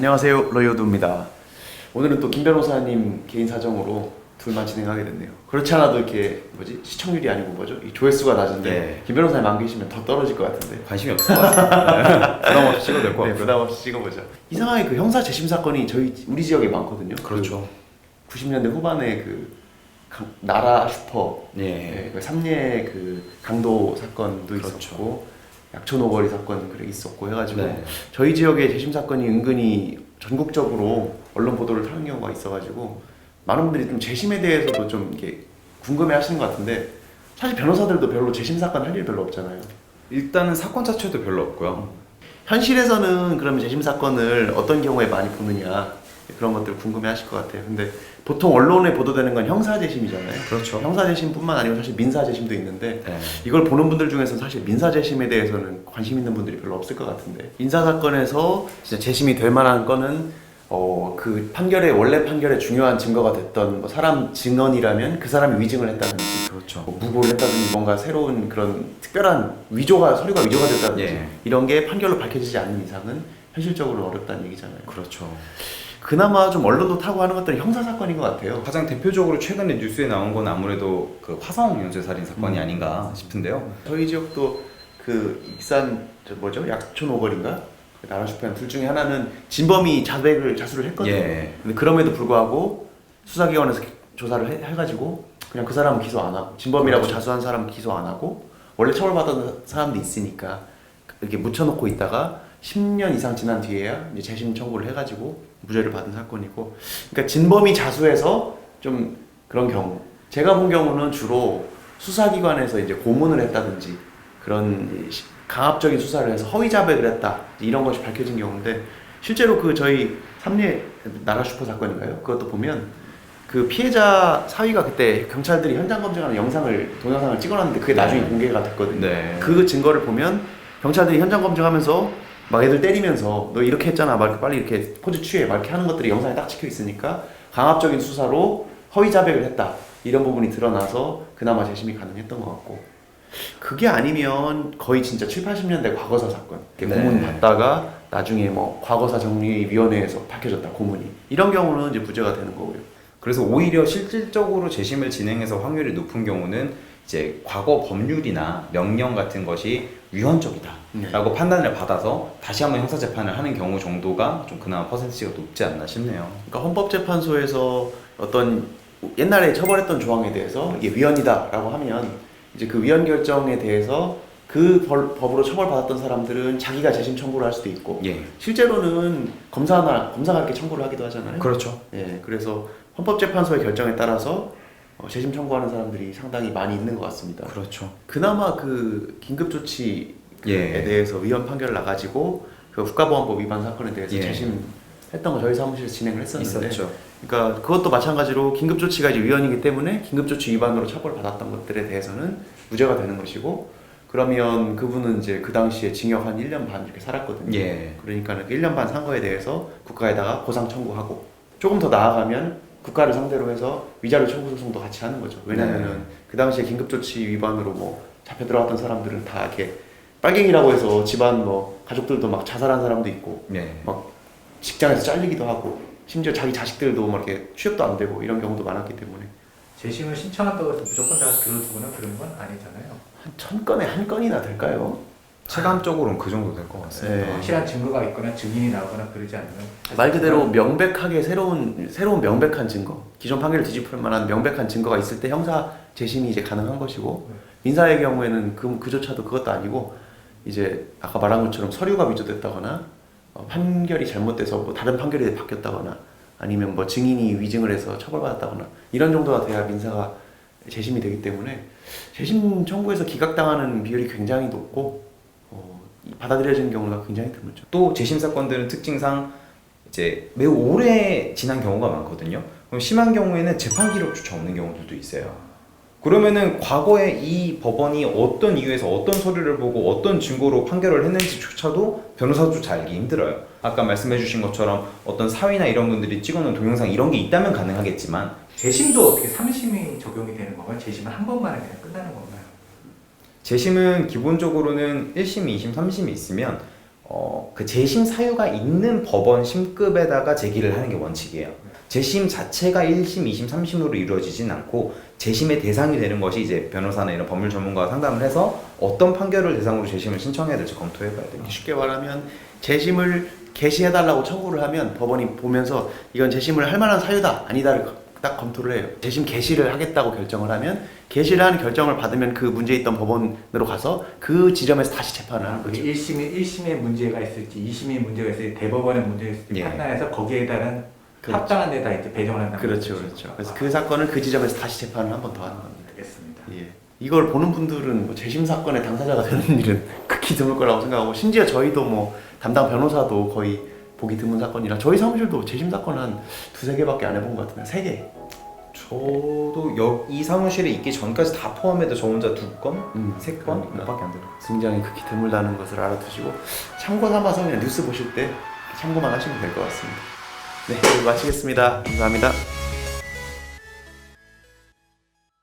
안녕하세요, 로이오드입니다. 오늘은 또 김 변호사님 개인 사정으로 둘만 진행하게 됐네요. 그렇지 않아도 이렇게 시청률이 아니고 이 조회수가 낮은데 네. 김 변호사님 안 계시면 더 떨어질 것 같은데 관심이 없을 것 같아요. 부담 없이 찍어도 될 것 네, 같고요. 부담 없이 찍어보죠. 이상하게 그 형사 재심 사건이 우리 지역에 많거든요. 그렇죠. 90년대 후반에 나라 슈퍼, 예. 그 삼례 그 강도 사건도 그렇죠. 있었고 약촌 오거리 사건 있었고 해가지고 네. 저희 지역의 재심 사건이 은근히 전국적으로 언론 보도를 타는 경우가 있어가지고 많은 분들이 좀 재심에 대해서도 좀 이렇게 궁금해하시는 것 같은데 사실 변호사들도 별로 재심 사건 할 일 별로 없잖아요. 일단은 사건 자체도 별로 없고요. 현실에서는 그러면 재심 사건을 어떤 경우에 많이 보느냐 그런 것들 궁금해하실 것 같아요. 근데 보통 언론에 보도되는 건 형사 재심이잖아요. 그렇죠. 형사 재심뿐만 아니고 사실 민사 재심도 있는데 네. 이걸 보는 분들 중에서는 사실 민사 재심에 대해서는 관심 있는 분들이 별로 없을 것 같은데 민사 사건에서 진짜 재심이 될 만한 건은 그 원래 판결에 중요한 증거가 됐던 사람 증언이라면 그 사람이 위증을 했다든지 그렇죠. 무고를 했다든지 뭔가 새로운 그런 특별한 서류가 위조가 됐다든지 예. 이런 게 판결로 밝혀지지 않는 이상은 현실적으로 어렵다는 얘기잖아요. 그렇죠. 그나마 좀 언론도 타고 하는 것들은 형사 사건인 것 같아요. 가장 대표적으로 최근에 뉴스에 나온 건 아무래도 그 화성 연쇄살인 사건이 아닌가 싶은데요. 저희 지역도 그 익산 약촌 오거리인가 나라 슈퍼 둘 중에 하나는 진범이 자수를 했거든요. 예. 근데 그럼에도 불구하고 수사기관에서 조사를 해가지고 그냥 그 사람은 기소 안 하고 진범이라고 그렇죠. 자수한 사람은 기소 안 하고 원래 처벌받은 사람도 있으니까 이렇게 묻혀놓고 있다가 10년 이상 지난 뒤에야 이제 재심 청구를 해가지고 무죄를 받은 사건이고, 그러니까 진범이 자수해서 좀 그런 경우, 제가 본 경우는 주로 수사기관에서 이제 고문을 했다든지 그런 강압적인 수사를 해서 허위 자백을 했다 이런 것이 밝혀진 경우인데, 실제로 저희 삼례 나라 슈퍼 사건인가요? 그것도 보면 그 피해자 사위가 그때 경찰들이 현장 검증하는 동영상을 찍어놨는데 그게 나중에 공개가 됐거든요. 네. 그 증거를 보면 경찰들이 현장 검증하면서 막 애들 때리면서 너 이렇게 했잖아, 막 빨리 이렇게 포즈 취해, 막 이렇게 하는 것들이 영상에 딱 찍혀 있으니까 강압적인 수사로 허위 자백을 했다 이런 부분이 드러나서 그나마 재심이 가능했던 것 같고, 그게 아니면 거의 진짜 7, 80년대 과거사 사건 고문 받다가 나중에 과거사 정리위원회에서 밝혀졌다 고문이, 이런 경우는 이제 무죄가 되는 거고요. 그래서 오히려 실질적으로 재심을 진행해서 확률이 높은 경우는 이제 과거 법률이나 명령 같은 것이 위헌적이다 라고 판단을 받아서 다시 한번 형사재판을 하는 경우 정도가 좀 그나마 퍼센티지가 높지 않나 싶네요. 그러니까 헌법재판소에서 어떤 옛날에 처벌했던 조항에 대해서 이게 위헌이다 라고 하면 이제 그 위헌 결정에 대해서 그 법으로 처벌받았던 사람들은 자기가 재심 청구를 할 수도 있고, 예. 실제로는 검사가 이렇게 청구를 하기도 하잖아요. 그렇죠. 예, 그래서 헌법재판소의 결정에 따라서 재심 청구하는 사람들이 상당히 많이 있는 것 같습니다. 그렇죠. 그나마 그 긴급조치에 예. 대해서 위헌 판결 나가지고 그 국가보안법 위반 사건에 대해서 예. 재심했던 거 저희 사무실에서 진행을 했었는데, 있었죠. 그러니까 그것도 마찬가지로 긴급조치가 이제 위헌이기 때문에 긴급조치 위반으로 처벌받았던 것들에 대해서는 무죄가 되는 것이고, 그러면 그분은 이제 그 당시에 징역 한 1년 반 이렇게 살았거든요. 예. 그러니까 1년 반 산 거에 대해서 국가에다가 보상 청구하고, 조금 더 나아가면 국가를 상대로 해서 위자료 청구 소송도 같이 하는 거죠. 왜냐면은 그 당시에 긴급조치 위반으로 잡혀 들어갔던 사람들은 다 이렇게 빨갱이라고 해서 집안 가족들도 막 자살한 사람도 있고, 예. 막 직장에서 잘리기도 하고, 심지어 자기 자식들도 막 이렇게 취업도 안 되고 이런 경우도 많았기 때문에 재심을 신청한다고 해서 무조건 다 들어주거나 그런 건 아니잖아요. 한 1000건에 한 건이나 될까요? 체감적으로는 그 정도 될 것 같습니다. 네. 확실한 증거가 있거나 증인이 나오거나 그러지 않으면 말 그대로 명백하게 새로운 명백한 증거, 기존 판결을 뒤집을 만한 명백한 증거가 있을 때 형사 재심이 이제 가능한 것이고, 민사의 경우에는 그조차도 그것도 아니고 이제 아까 말한 것처럼 서류가 위조됐다거나 판결이 잘못돼서 다른 판결이 바뀌었다거나 아니면 증인이 위증을 해서 처벌받았다거나 이런 정도가 돼야 민사가 재심이 되기 때문에 재심 청구에서 기각당하는 비율이 굉장히 높고 받아들여지는 경우가 굉장히 드물죠. 또 재심 사건들은 특징상 이제 매우 오래 지난 경우가 많거든요. 그럼 심한 경우에는 재판 기록조차 없는 경우들도 있어요. 그러면은 과거에 이 법원이 어떤 이유에서 어떤 서류를 보고 어떤 증거로 판결을 했는지조차도 변호사조차 알기 힘들어요. 아까 말씀해주신 것처럼 어떤 사위나 이런 분들이 찍어놓은 동영상 이런 게 있다면 가능하겠지만, 재심도 어떻게 3심이 적용이 되는 건가요? 재심은 한 번만에 그냥 끝나는 건가요? 재심은 기본적으로는 1심, 2심, 3심이 있으면 그 재심 사유가 있는 법원 심급에다가 제기를 하는 게 원칙이에요. 재심 자체가 1심, 2심, 3심으로 이루어지진 않고 재심의 대상이 되는 것이 이제 변호사나 이런 법률 전문가와 상담을 해서 어떤 판결을 대상으로 재심을 신청해야 될지 검토해봐야 돼요. 쉽게 말하면 재심을 개시해달라고 청구를 하면 법원이 보면서 이건 재심을 할 만한 사유다 아니다를 딱 검토를 해요. 재심 개시를 하겠다고 결정을 하면 개시를 하는 결정을 받으면 그 문제 있던 법원으로 가서 그 지점에서 다시 재판을 하는 거죠. 1심에 문제가 있을지 2심에 문제가 있을지 대법원에 문제가 있을지 예. 판단해서 거기에 따른 그렇죠. 합당한 데다 이제 배정을 한다는 그렇죠, 거죠. 그렇죠. 그래서 그 사건을 그 지점에서 다시 재판을 한 번 더 하는 겁니다. 알겠습니다. 예. 이걸 보는 분들은 뭐 재심 사건의 당사자가 되는 일은 극히 드물 거라고 생각하고 심지어 저희도 뭐 담당 변호사도 거의 보기 드문 사건이라 저희 사무실도 재심 사건 한 두세 개밖에 안 해본 것 같은데 3개. 저도 이 사무실에 있기 전까지 다 포함해도 저 혼자 2건? 3건? 그러니까. 몇밖에 안 들어요. 굉장히 극히 드물다는 것을 알아두시고 참고 삼아서 그냥 뉴스 보실 때 참고만 하시면 될 것 같습니다. 네, 마치겠습니다. 감사합니다.